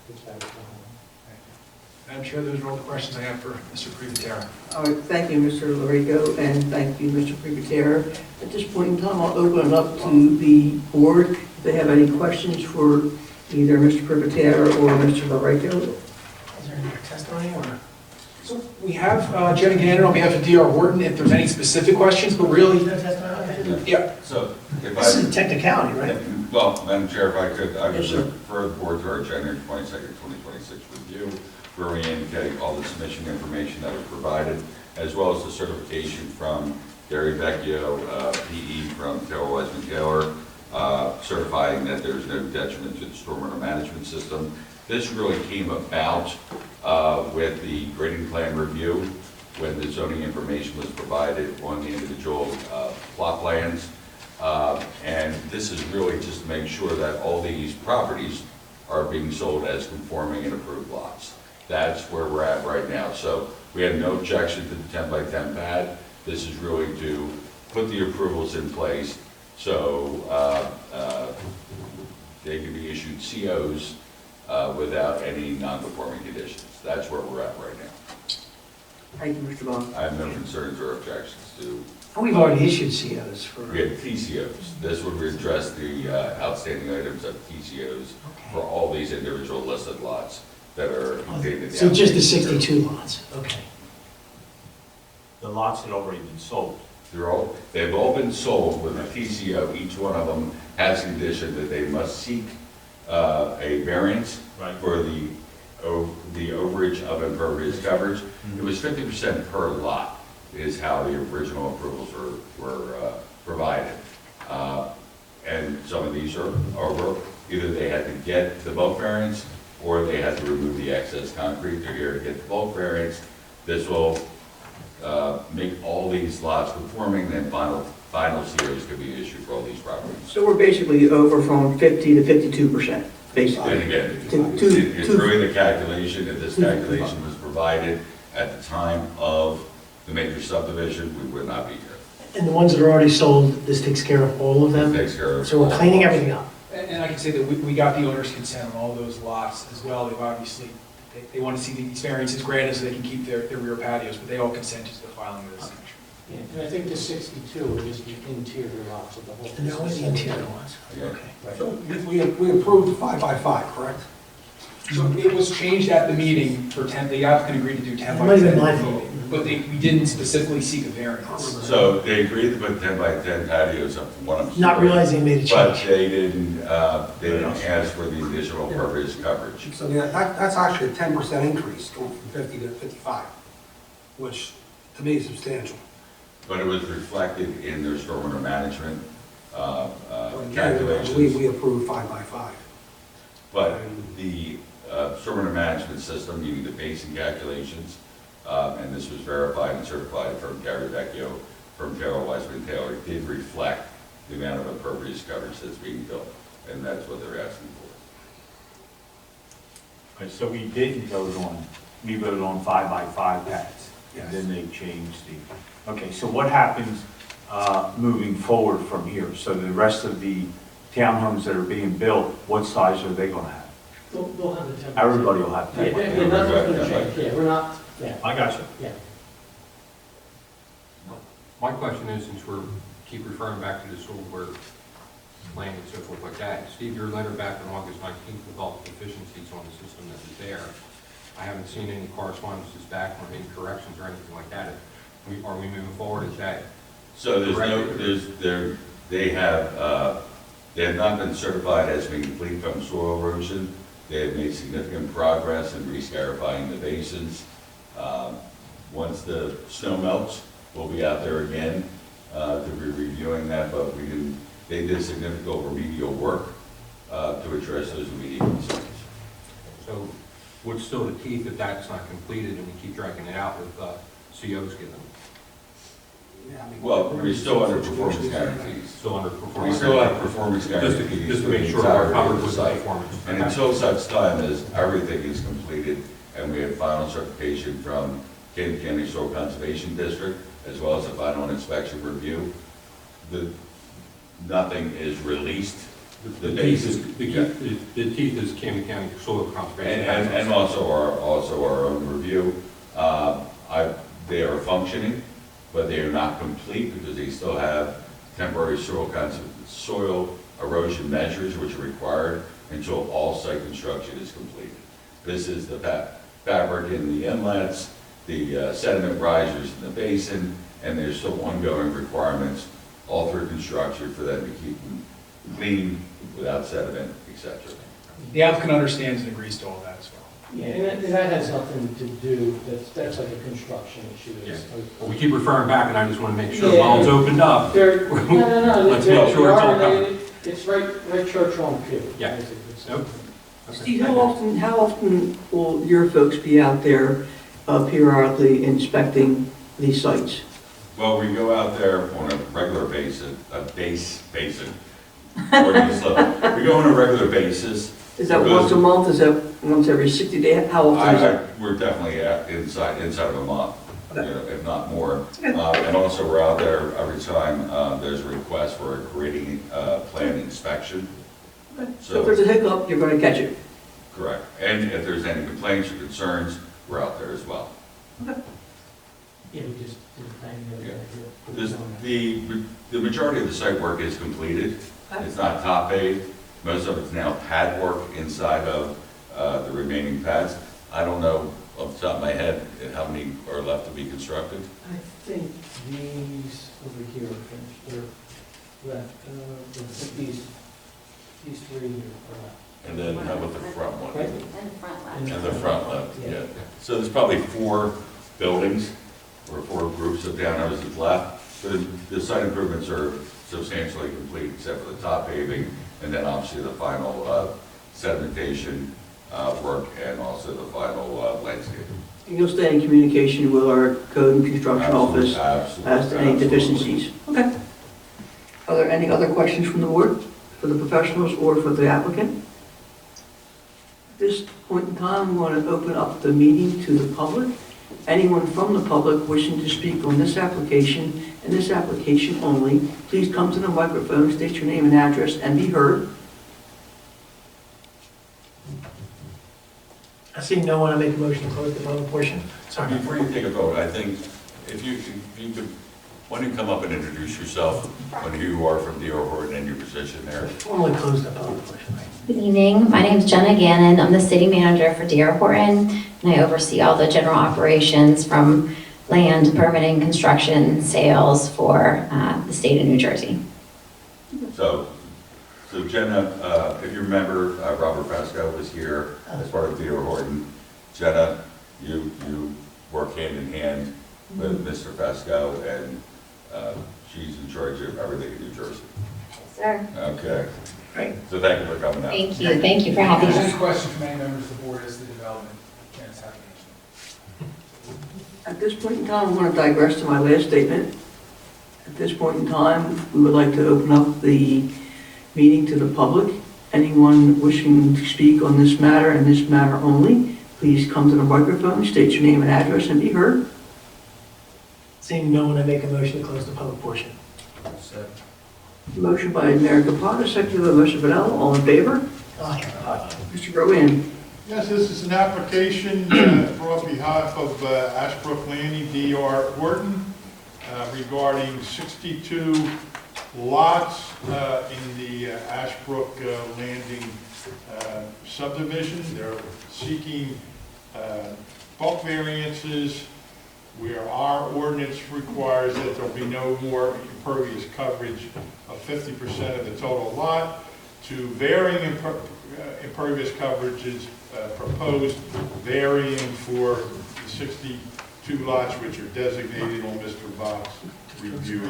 It's better for the homeowner. Madam Chair, those are all the questions I have for Mr. Privatera. All right, thank you, Mr. Lorico, and thank you, Mr. Privatera. At this point in time, I'll open it up to the board. If they have any questions for either Mr. Privatera or Mr. Lorico. Is there any testimony or? So we have Jenny Gannon on behalf of D.R. Horton, if there's any specific questions, but really, yeah. So if This is I, a technicality, right? well, Madam Chair, if I could, I would Yes, sir. refer the board to our January 22nd, 2026 review, where we indicate all the submission information that was provided, as well as the certification from Gary Vecchio, PE from Taylor Wiseman Taylor, certifying that there's no detriment to the stormwater management system. This really came about with the grading plan review, when the zoning information was provided on the individual plot plans. And this is really just to make sure that all these properties are being sold as conforming and approved lots. That's where we're at right now. So we have no objection to the 10 by 10 pad. This is really to put the approvals in place so they can be issued COs without any non-conforming conditions. That's where we're at right now. Thank you, Mr. Bond. I have no concerns or objections to, We've already issued COs for. we have TCOs. This would address the outstanding items of TCOs for all these individual listed lots that are contained in the. So just the application. 62 lots, okay. The lots had already been sold. They've all been sold with a TCO. Each one of them has condition that they must seek a variance Right. for the overage of impervious coverage. It was 50% per lot is how the original approvals were provided. And some of these are over, either they had to get the bulk variance or they had to remove the excess concrete. They're here to get the bulk variance. This will make all these lots conforming, then final COs could be issued for all these properties. So we're basically over from 50 to 52%, basically. And again, Two- it's really the calculation, if this calculation was provided at the time of the major subdivision, we would not be here. And the ones that are already sold, this takes care of all of them? Takes care of. So we're cleaning everything up? And I can say that we got the owner's consent on all those lots as well. They've obviously, they want to see these variances granted so they can keep their rear patios, but they all consented to the filing of this section. Yeah, and I think the 62 are just the interior lots of the whole. And they're only the interior ones? Yeah. Okay. So we approved 5 by 5, correct? So it was changed at the meeting for 10, the applicant agreed to do 10 It by might have 10. been my fault. But we didn't specifically seek a variance. So they agreed to put 10 by 10 patios up for one of them. Not realizing they made a But change. they didn't ask for the additional impervious coverage. So yeah, that's actually a 10% increase going from 50 to 55, which to me is substantial. But it was reflected in their stormwater management We calculations. approved 5 by 5. But the stormwater management system, meaning the basin calculations, and this was verified and certified from Gary Vecchio, from Taylor Wiseman Taylor, did reflect the amount of impervious coverage that's being built. and that's what they're asking for. So we didn't vote on, we voted on 5x5 pads. And then they changed the, okay, so what happens moving forward from here? So the rest of the townhomes that are being built, what size are they going to have? They'll have the 10%. Everybody will have Yeah, 10. yeah, nothing's gonna change, yeah, we're not, yeah, I got you. yeah. My question is, since we're, keep referring back to the soil work plan and so forth like that, Steve, your letter back on August 19th with all the deficiencies on the system that was there, I haven't seen any correspondences back or any corrections or anything like that. Are we moving forward? Is that? So they have not been certified as being complete from soil erosion. They have made significant progress in re-scarifying the basins. Once the snow melts, we'll be out there again to be reviewing that, but they did significant remedial work to address those immediate concerns. So what's still the teeth if that's not completed and we keep dragging it out with COs given? Yeah, I mean, Well, we're still under performance guarantees. Still under We performance? still have performance guarantees. Just to for the make sure we're entirety covered of the with the site. performance. And Okay. until such time as everything is completed and we have final certification from Camden County Soil Conservation District, as well as a final inspection review, nothing is released. The basis, The teeth is Camden County Soil Conservation. and also our own review. They are functioning, but they are not complete because they still have temporary soil erosion measures which are required until all site construction is completed. This is the fabric in the inlets, the sediment risers in the basin, and there's still ongoing requirements all through construction for them to keep them clean without sediment, etc. The applicant understands and agrees to all that as well. Yeah, and that has nothing to do, that's like a construction issue. Yeah. It's like- Well, we keep referring back and I just want to make sure Yeah. while it's opened up. There, no, Let's make sure it's all covered. It's right Church on Pew. Yeah. It's- Nope. Okay. Steve, how often will your folks be out there periodically inspecting these sites? Well, we go out there on a regular basis, or just look. We go on a regular basis. Is that once a month, is that once every 60 days, how often is it? We're definitely inside of a month, you Okay. know, if not more. And also, we're out there every time there's a request for a grading plan inspection. So if there's a hiccup, you're going to catch it. Correct. And if there's any complaints or concerns, we're out there as well. Yeah, we just did a thing the other This- day. The majority of the site work is completed. It's not top paved. Most of it's now pad work inside of the remaining pads. I don't know off the top of my head how many are left to be constructed. I think these over here are finished, they're left, these three are left. And then how about the front one? Right? And the front left. And the front left, Yeah. yeah. So there's probably 4 buildings or 4 groups of townhouses left. But the site improvements are substantially complete except for the top paving and then obviously the final sedimentation work and also the final landscaping. And you'll stay in communication with our code and construction office Absolutely. as to any deficiencies? Okay. Are there any other questions from the board for the professionals or for the applicant? At this point in time, we want to open up the meeting to the public. Anyone from the public wishing to speak on this application and this application only, please come to the microphone, state your name and address, and be heard. I see no one. I make a motion to close the public portion. Sorry. Before you take a vote, I think if you could, why don't you come up and introduce yourself, on who you are from D.R. Horton and your position there. Formally close the public portion. Good evening. My name is Jenna Gannon. I'm the city manager for D.R. Horton, and I oversee all the general operations from land, permitting, construction, sales for the state of New Jersey. So Jenna, if you remember, Robert Pasco was here as part of D.R. Horton. Jenna, you work hand in hand with Mr. Pasco, and she's in charge of everything in New Jersey. Yes, sir. Okay. Great. So thank you for coming out. Thank you. Thank you for having Any us. questions from any members of the board as to the development and its application? At this point in time, I'm going to digress to my last statement. At this point in time, we would like to open up the meeting to the public. Anyone wishing to speak on this matter and this matter only, please come to the microphone, state your name and address, and be heard. Seeing no one, I make a motion to close the public portion. Motion by Mayor Capata, seconded by Mr. Vanella. All in favor? Aye. Mr. Rowan. Yes, this is an application brought on behalf of Ashbrook Landing, D.R. Horton, regarding 62 lots in the Ashbrook Landing subdivision. They're seeking bulk variances where our ordinance requires that there'll be no more impervious coverage of 50% of the total lot, to varying impervious coverages proposed, varying for the 62 lots which are designated on Mr. Bach's review.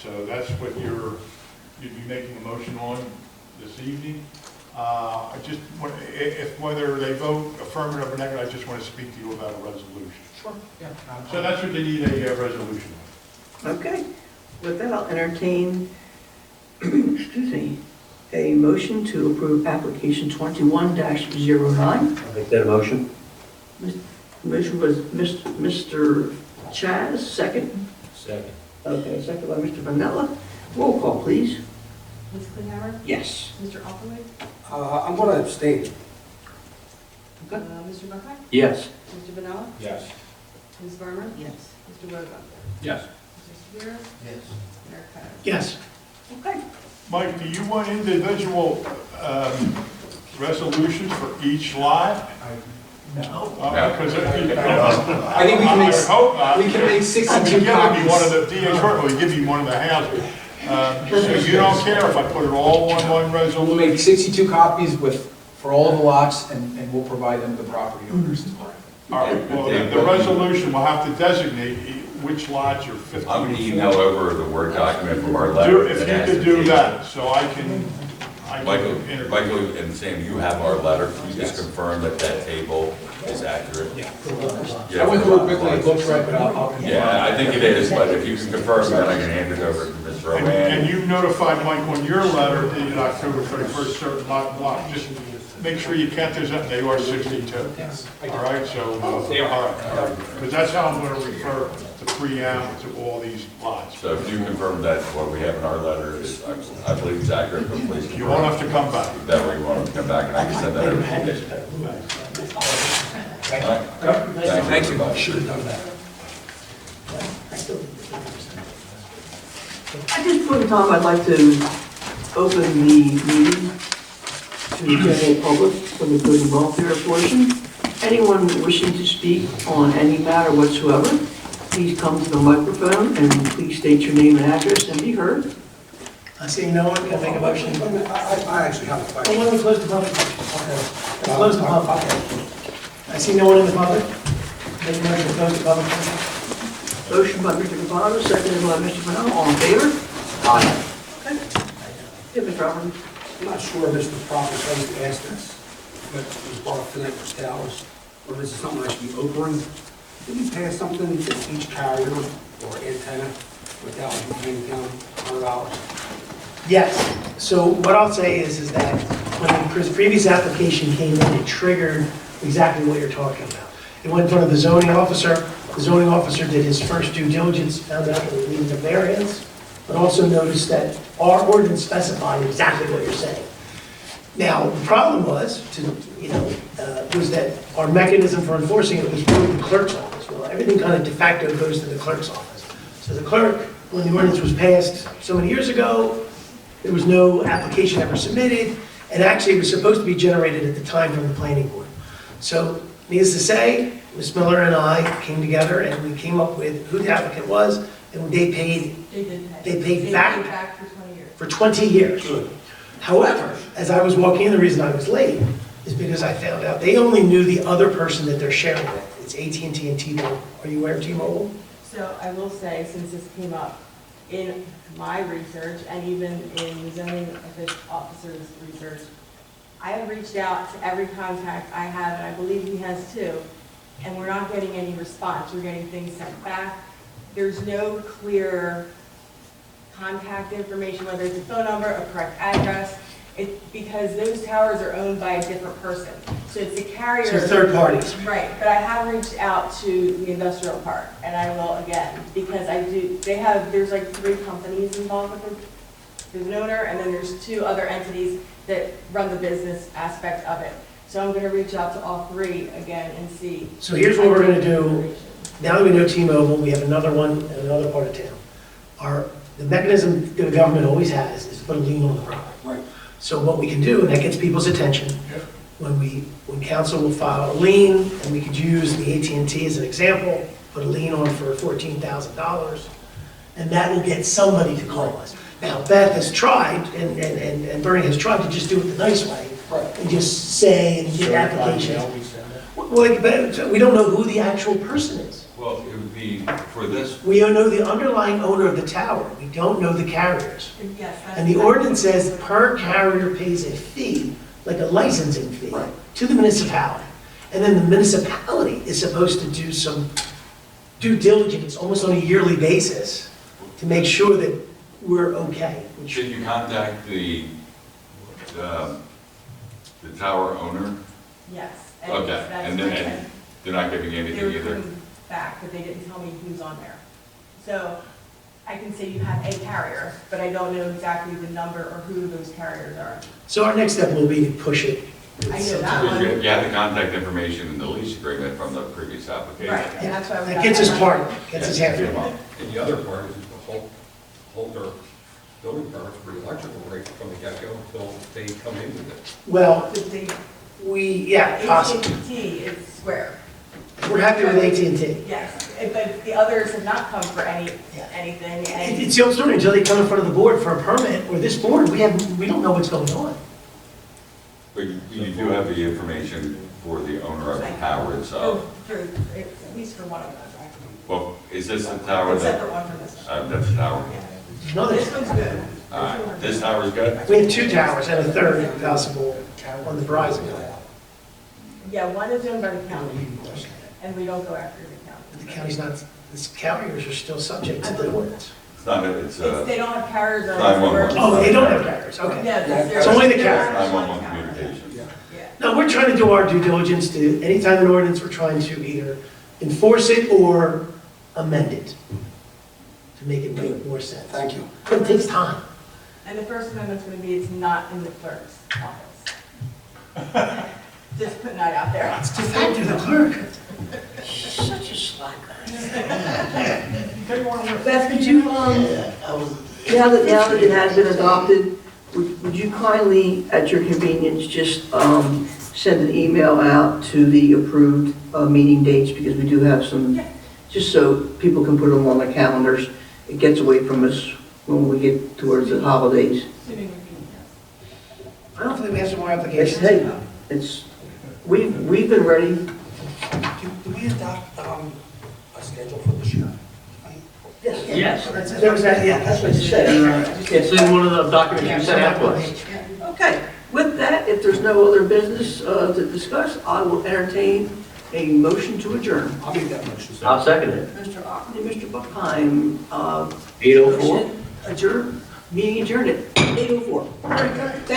So that's what you'd be making a motion on this evening. I just want, if whether they vote affirmative or negative, I just want to speak to you about a resolution. Sure. Yeah. So that's what they need a resolution. Okay. With that, I'll entertain, excuse me, a motion to approve application 21-09. I'll make that a motion. Motion was Mr. Chaz, second. Second. Okay, second by Mr. Vanella. Roll call, please. Ms. Kleehammer? Yes. Mr. Alkowitz? I'm going to abstain. Mr. Buckheim? Yes. Mr. Vanella? Yes. Ms. Farmer? Yes. Mr. Rosa? Yes. Mr. Severa? Yes. Mayor Kennas? Yes. Okay. Mike, do you want individual resolutions for each lot? No. Because I think we can make, hope not. we can make 62 Give me one of copies. the DH Horton will give me one of the houses. So you don't care if I put it all on one We'll resolution? make 62 copies for all of the lots, and we'll provide them to the property owners as well. All right, well, the resolution will have to designate which lots are 50. I'm going to email over the Word document from our letter. If you could do that, so I can Michael, enter. Michael and Sam, you have our letter. Can you just confirm that that table is accurate? Yeah. Yeah, I went through it quickly, it looks right, but I'll. Yeah, I think it is, but if you can confirm, then I can hand it over to Ms. And Rowan. you notified Mike on your letter dated October 31st, certain lot block, just make sure you count those up, they are 62. Yes. I All did. right, so, all right, because that's how I'm going to refer the preamble to all these lots. So if you confirm that what we have in our letter is, I believe it's accurate, but please confirm. You won't have to come back. That way you won't have to come back and I can send that over to you. All right. Thank you. Should have done that. At this point in time, I'd like to open the meeting to the general public from the good and welfare portion. Anyone wishing to speak on any matter whatsoever, please come to the microphone and please state your name and address and be heard. Seeing no one, can I make a motion? I actually have a Oh, question. why don't we close the public portion? Okay. Let's close the public. I see no one in the public. Make a motion to close the public portion. Motion by Mr. Capano, seconded by Mr. Vanella. All in favor? Aye. Okay. Yeah, Mr. Roberts. I'm not sure if Mr. Prophet has asked this, but it was brought up tonight for towers, or this is something that should be open. Did we pass something that each carrier or antenna without paying down $100? Yes, so what I'll say is that when the previous application came in, it triggered exactly what you're talking about. It went in front of the zoning officer. The zoning officer did his first due diligence, found out that it needed a variance, but also noticed that our ordinance specified exactly what you're saying. Now, the problem was, was that our mechanism for enforcing it was through the clerk's office. Well, everything kind of de facto goes to the clerk's office. So the clerk, when the ordinance was passed so many years ago, there was no application ever submitted, and actually it was supposed to be generated at the time from the planning board. So, needless to say, Ms. Miller and I came together and we came up with who the applicant was, and they paid They paid back back for 20 years. for 20 years. However, as I was walking in, the reason I was late is because I found out they only knew the other person that they're sharing with. It's AT&T and T-Mobile. Are you aware of T-Mobile? So I will say, since this came up in my research and even in the zoning officer's research, I have reached out to every contact I have, and I believe he has too, and we're not getting any response. We're getting things sent back. There's no clear contact information, whether it's a phone number, a correct address. Because those towers are owned by a different person. So it's the carrier. So third parties. Right, but I have reached out to the industrial park, and I will again, because there's like 3 companies involved with it. There's an owner, and then there's 2 other entities that run the business aspect of it. So I'm gonna reach out to all 3 again and see. So here's what we're gonna do. Now that we know T-Mobile, we have another one in another part of town. The mechanism that the government always has is to put a lien on the property. Right. So what we can do, and that gets people's attention, when council will file a lien, and we could use the AT&T as an example, put a lien on for $14,000, and that will get somebody to call us. Now, Beth has tried, and Bernie has tried to just do it the nice way, and just say and get applications. Well, but we don't know who the actual person is. Well, it would be for this, We don't know the underlying owner of the tower. We don't know the carriers. Yes, that's- And the ordinance says per carrier pays a fee, like a licensing fee, to the municipality. And then the municipality is supposed to do some due diligence, almost on a yearly basis, to make sure that we're okay. should you contact the tower owner? Yes. Okay, that's and then right. and they're not giving you They anything were either? coming back, but they didn't tell me who's on there. So I can say you have a carrier, but I don't know exactly the number or who those carriers are. So our next step will be to push it. I know that Because one. you have the contact information in the lease agreement from the previous application. Right, and that's why we That got gets us that. part, gets us half. And the other part is to hold their building permits for the electrical rate from the get-go until they come in with it. Well, But they- possibly. AT&T is Square. We're happy with AT&T. Yes, but the others have not come for anything, and It's the old story, until they come in front of the board for a permit, or this board, we don't know what's going on. But you do have the information for the owner of the tower itself. at least for one of them. Well, is this the tower It's a that, separate one from this one. that's the tower? Another, This one's good. All right, this tower's good? we have 2 towers and a third possible on the Verizon. Yeah, one is owned by the county, and we don't go after the county. The county's not, the carriers are still subject to the ordinance. It's not, it's, They don't have carriers on. 911. Oh, they don't have carriers, okay. Yeah, It's only the carriers. 911 communications. Yeah. No, we're trying to do our due diligence to, anytime an ordinance, we're trying to either enforce it or amend it to make it make more sense. Thank you. But it takes time. And the first amendment's gonna be, it's not in the clerk's office. Just putting that out there. It's de facto the clerk. Such a slacker. Beth, Beth, could you, now that it has been adopted, would you kindly, at your convenience, just send an email out to the approved meeting dates, because we do have some, just so people can put them on their calendars. It gets away from us when we get towards the holidays. I don't think we have some more It's, applications. hey, we've been ready. Do we adopt a schedule for this year? Yes. There was that, yeah, that's what you said. It's in one of the documents you sent out to us. Okay, with that, if there's no other business to discuss, I will entertain a motion to adjourn. I'll make that motion. I'll second it. Mr. Ocken and Mr. Buckheim. 8:04. Adjourn, meeting adjourned at 8:04. Very good.